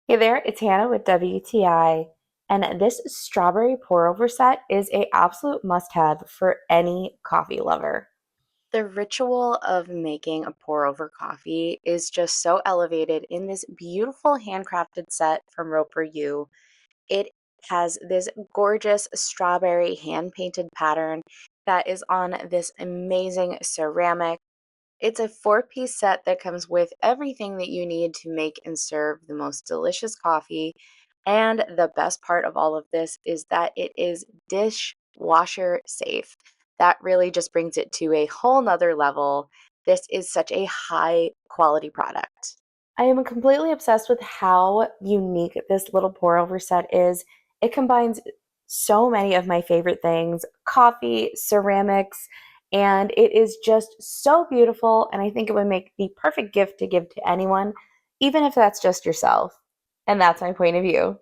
Hey there, it's Hannah with WTI, and this strawberry pour over set is a absolute must-have for any coffee lover. The ritual of making a pour over coffee is just so elevated in this beautiful handcrafted set from Roperu. It has this gorgeous strawberry hand painted pattern that is on this amazing ceramic. It's a four-piece set that comes with everything that you need to make and serve the most delicious coffee. And the best part of all of this is that it is dishwasher safe. That really just brings it to a whole nother level. This is such a high quality product. I am completely obsessed with how unique this little pour over set is. It combines so many of my favorite things, coffee, ceramics, and it is just so beautiful. And I think it would make the perfect gift to give to anyone, even if that's just yourself. And that's my point of view.